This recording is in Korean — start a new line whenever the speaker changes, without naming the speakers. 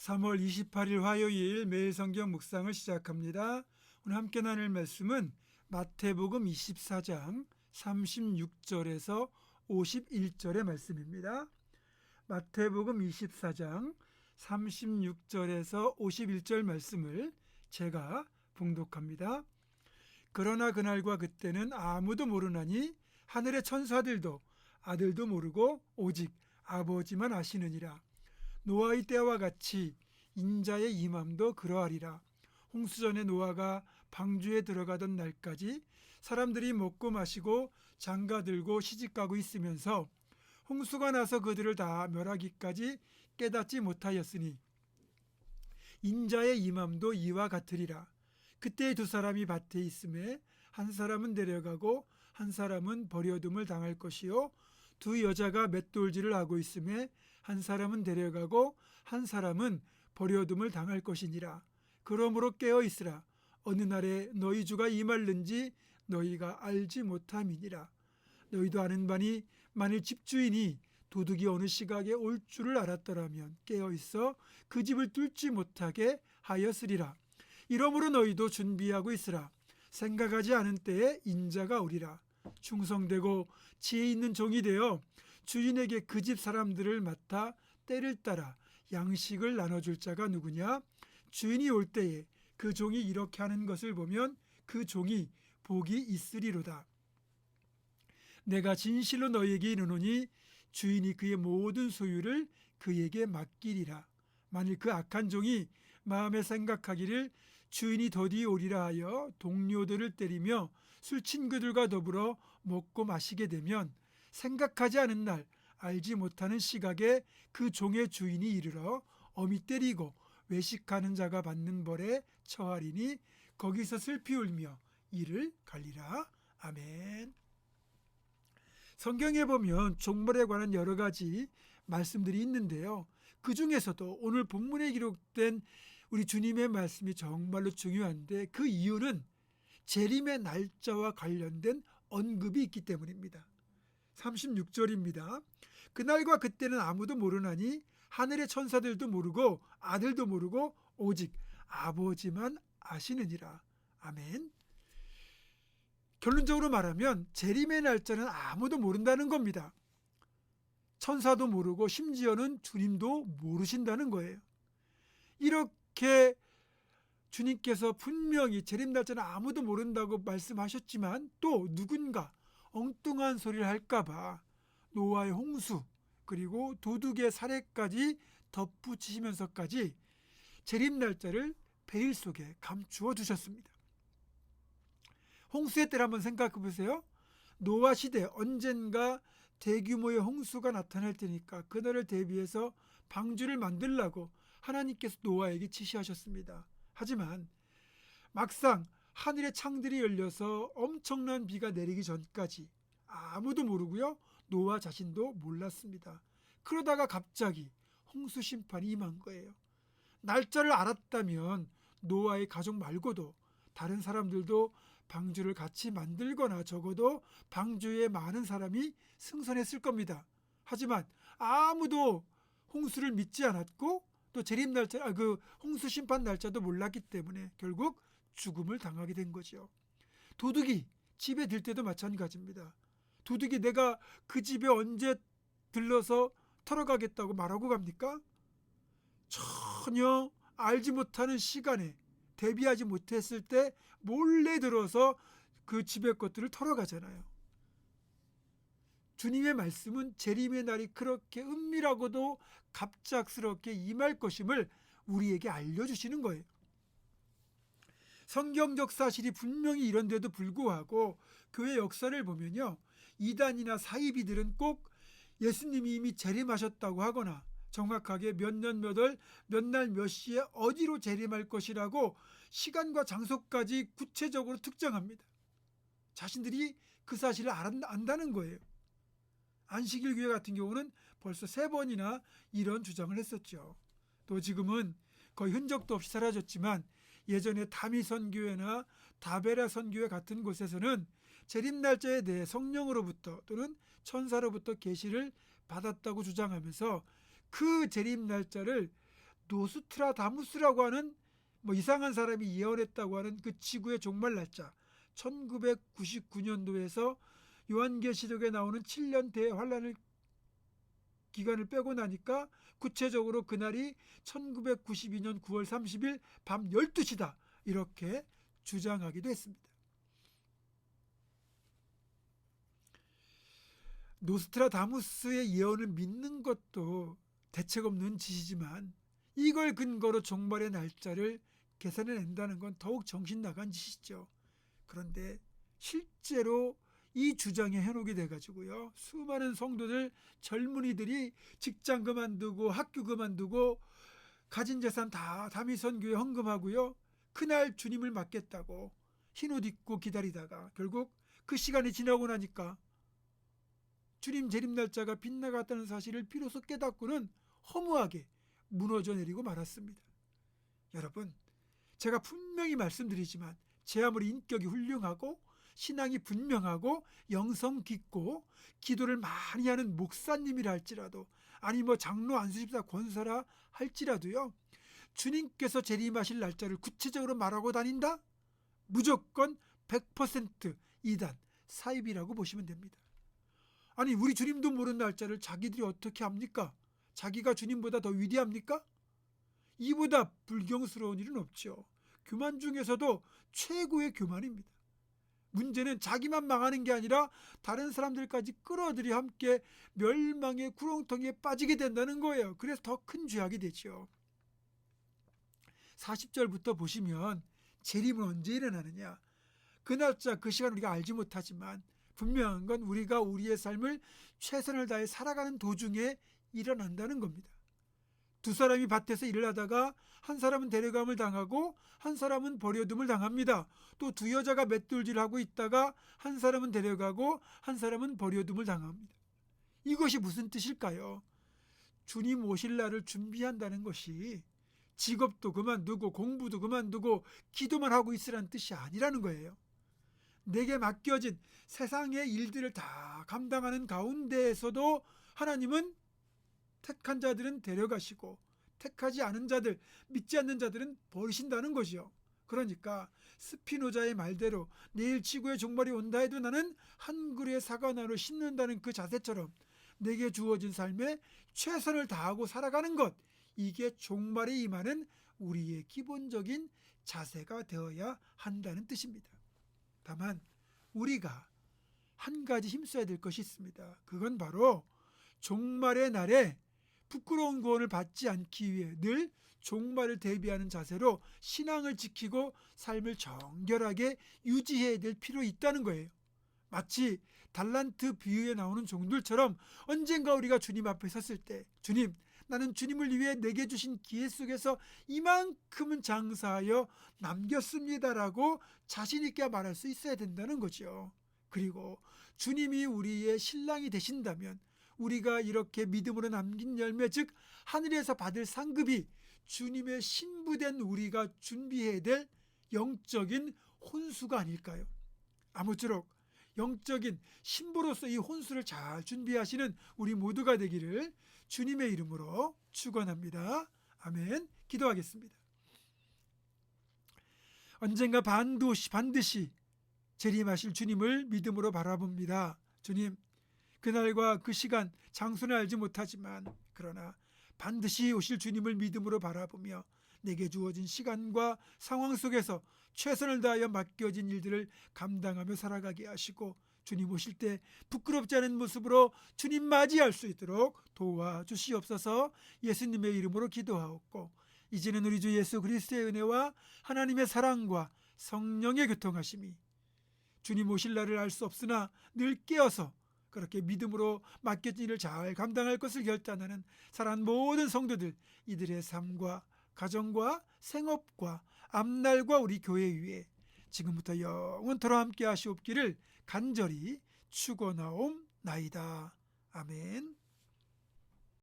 3월 28일 화요일 매일 성경 묵상을 시작합니다. 오늘 함께 나눌 말씀은 마태복음 24장 36절에서 51절의 말씀입니다. 마태복음 24장 36절에서 51절 말씀을 제가 봉독합니다. 그러나 그날과 그때는 아무도 모르나니 하늘의 천사들도 아들도 모르고 오직 아버지만 아시느니라. 노아의 때와 같이 인자의 임함도 그러하리라. 홍수전에 노아가 방주에 들어가던 날까지 사람들이 먹고 마시고 장가들고 시집가고 있으면서 홍수가 나서 그들을 다 멸하기까지 깨닫지 못하였으니 인자의 임함도 이와 같으리라. 그때 두 사람이 밭에 있음에 한 사람은 데려가고 한 사람은 버려둠을 당할 것이요 두 여자가 맷돌질을 하고 있음에 한 사람은 데려가고 한 사람은 버려둠을 당할 것이니라. 그러므로 깨어 있으라. 어느 날에 너희 주가 임할는지 너희가 알지 못함이니라. 너희도 아는 바니 만일 집주인이 도둑이 어느 시각에 올 줄을 알았더라면 깨어 있어 그 집을 뚫지 못하게 하였으리라. 이러므로 너희도 준비하고 있으라. 생각하지 않은 때에 인자가 오리라. 충성되고 지혜 있는 종이 되어 주인에게 그 집 사람들을 맡아 때를 따라 양식을 나눠줄 자가 누구냐? 주인이 올 때에 그 종이 이렇게 하는 것을 보면 그 종이 복이 있으리로다. 내가 진실로 너희에게 이르노니 주인이 그의 모든 소유를 그에게 맡기리라. 만일 그 악한 종이 마음에 생각하기를 주인이 더디 오리라 하여 동료들을 때리며 술 친구들과 더불어 먹고 마시게 되면 생각하지 않은 날 알지 못하는 시각에 그 종의 주인이 이르러 어미 때리고 외식하는 자가 받는 벌에 처하리니 거기서 슬피 울며 이를 갈리라. 아멘. 성경에 보면 종말에 관한 여러 가지 말씀들이 있는데요. 그 중에서도 오늘 본문에 기록된 우리 주님의 말씀이 정말로 중요한데 그 이유는 재림의 날짜와 관련된 언급이 있기 때문입니다. 36절입니다. 그날과 그때는 아무도 모르나니 하늘의 천사들도 모르고 아들도 모르고 오직 아버지만 아시느니라. 아멘. 결론적으로 말하면 재림의 날짜는 아무도 모른다는 겁니다. 천사도 모르고 심지어는 주님도 모르신다는 거예요. 이렇게 주님께서 분명히 재림 날짜는 아무도 모른다고 말씀하셨지만 또 누군가 엉뚱한 소리를 할까봐 노아의 홍수 그리고 도둑의 살해까지 덧붙이시면서까지 재림 날짜를 베일 속에 감추어 두셨습니다. 홍수의 때를 한번 생각해 보세요. 노아 시대 언젠가 대규모의 홍수가 나타날 테니까 그날을 대비해서 방주를 만들라고 하나님께서 노아에게 지시하셨습니다. 하지만 막상 하늘의 창들이 열려서 엄청난 비가 내리기 전까지 아무도 모르고요. 노아 자신도 몰랐습니다. 그러다가 갑자기 홍수 심판이 임한 거예요. 날짜를 알았다면 노아의 가족 말고도 다른 사람들도 방주를 같이 만들거나 적어도 방주에 많은 사람이 승선했을 겁니다. 하지만 아무도 홍수를 믿지 않았고 또 재림 날짜, 그 홍수 심판 날짜도 몰랐기 때문에 결국 죽음을 당하게 된 거죠. 도둑이 집에 들 때도 마찬가지입니다. 도둑이 내가 그 집에 언제 들러서 털어가겠다고 말하고 갑니까? 전혀 알지 못하는 시간에 대비하지 못했을 때 몰래 들어서 그 집의 것들을 털어가잖아요. 주님의 말씀은 재림의 날이 그렇게 은밀하고도 갑작스럽게 임할 것임을 우리에게 알려주시는 거예요. 성경적 사실이 분명히 이런데도 불구하고 교회 역사를 보면요. 이단이나 사이비들은 꼭 예수님이 이미 재림하셨다고 하거나 정확하게 몇 년 몇 월 몇 날 몇 시에 어디로 재림할 것이라고 시간과 장소까지 구체적으로 특정합니다. 자신들이 그 사실을 안다는 거예요. 안식일 교회 같은 경우는 벌써 3번이나 이런 주장을 했었죠. 또 지금은 거의 흔적도 없이 사라졌지만 예전에 다미선교회나 다베라 선교회 같은 곳에서는 재림 날짜에 대해 성령으로부터 또는 천사로부터 계시를 받았다고 주장하면서 그 재림 날짜를 노스트라다무스라고 하는 이상한 사람이 예언했다고 하는 그 지구의 종말 날짜 1999년도에서 요한계시록에 나오는 7년 대환란을 기간을 빼고 나니까 구체적으로 그날이 1992년 9월 30일 밤 12시다 이렇게 주장하기도 했습니다. 노스트라다무스의 예언을 믿는 것도 대책 없는 짓이지만 이걸 근거로 종말의 날짜를 계산해낸다는 건 더욱 정신 나간 짓이죠. 그런데 실제로 이 주장에 현혹이 돼가지고요, 수많은 성도들, 젊은이들이 직장 그만두고 학교 그만두고 가진 재산 다 다미선교회 헌금하고요, 그날 주님을 맞겠다고 흰옷 입고 기다리다가 결국 그 시간이 지나고 나니까 주님 재림 날짜가 빗나갔다는 사실을 비로소 깨닫고는 허무하게 무너져 내리고 말았습니다. 여러분, 제가 분명히 말씀드리지만 제 아무리 인격이 훌륭하고 신앙이 분명하고 영성 깊고 기도를 많이 하는 목사님이라 할지라도, 아니 장로 안수집사 권사라 할지라도요, 주님께서 재림하실 날짜를 구체적으로 말하고 다닌다? 무조건 100% 이단, 사입이라고 보시면 됩니다. 아니, 우리 주님도 모르는 날짜를 자기들이 어떻게 합니까? 자기가 주님보다 더 위대합니까? 이보다 불경스러운 일은 없죠. 교만 중에서도 최고의 교만입니다. 문제는 자기만 망하는 게 아니라 다른 사람들까지 끌어들여 함께 멸망의 구렁텅이에 빠지게 된다는 거예요. 그래서 더 큰 죄악이 되죠. 40절부터 보시면 재림은 언제 일어나느냐, 그 날짜 그 시간 우리가 알지 못하지만 분명한 건 우리가 우리의 삶을 최선을 다해 살아가는 도중에 일어난다는 겁니다. 두 사람이 밭에서 일을 하다가 한 사람은 데려감을 당하고 한 사람은 버려둠을 당합니다. 또 두 여자가 맷돌질을 하고 있다가 한 사람은 데려가고 한 사람은 버려둠을 당합니다. 이것이 무슨 뜻일까요? 주님 오실 날을 준비한다는 것이 직업도 그만두고 공부도 그만두고 기도만 하고 있으라는 뜻이 아니라는 거예요. 내게 맡겨진 세상의 일들을 다 감당하는 가운데에서도 하나님은 택한 자들은 데려가시고 택하지 않은 자들, 믿지 않는 자들은 버리신다는 것이요. 그러니까 스피노자의 말대로 내일 지구의 종말이 온다 해도 나는 한 그루의 사과나무를 심는다는 그 자세처럼 내게 주어진 삶에 최선을 다하고 살아가는 것, 이게 종말에 임하는 우리의 기본적인 자세가 되어야 한다는 뜻입니다. 다만 우리가 한 가지 힘써야 될 것이 있습니다. 그건 바로 종말의 날에 부끄러운 구원을 받지 않기 위해 늘 종말을 대비하는 자세로 신앙을 지키고 삶을 정결하게 유지해야 될 필요 있다는 거예요. 마치 달란트 비유에 나오는 종들처럼 언젠가 우리가 주님 앞에 섰을 때, 주님, 나는 주님을 위해 내게 주신 기회 속에서 이만큼은 장사하여 남겼습니다라고 자신 있게 말할 수 있어야 된다는 거죠. 그리고 주님이 우리의 신랑이 되신다면 우리가 이렇게 믿음으로 남긴 열매, 즉 하늘에서 받을 상급이 주님의 신부된 우리가 준비해야 될 영적인 혼수가 아닐까요? 아무쪼록 영적인 신부로서 이 혼수를 잘 준비하시는 우리 모두가 되기를 주님의 이름으로 축원합니다. 아멘. 기도하겠습니다. 언젠가 반드시 재림하실 주님을 믿음으로 바라봅니다. 주님, 그날과 그 시간, 장소는 알지 못하지만 그러나 반드시 오실 주님을 믿음으로 바라보며 내게 주어진 시간과 상황 속에서 최선을 다하여 맡겨진 일들을 감당하며 살아가게 하시고 주님 오실 때 부끄럽지 않은 모습으로 주님 맞이할 수 있도록 도와주시옵소서. 예수님의 이름으로 기도하옵고 이제는 우리 주 예수 그리스도의 은혜와 하나님의 사랑과 성령의 교통하심이 주님 오실 날을 알 수 없으나 늘 깨어서 그렇게 믿음으로 맡겨진 일을 잘 감당할 것을 결단하는 사랑하는 모든 성도들, 이들의 삶과 가정과 생업과 앞날과 우리 교회 위에 지금부터 영원토록 함께 하시옵기를 간절히 축원하옵나이다. 아멘.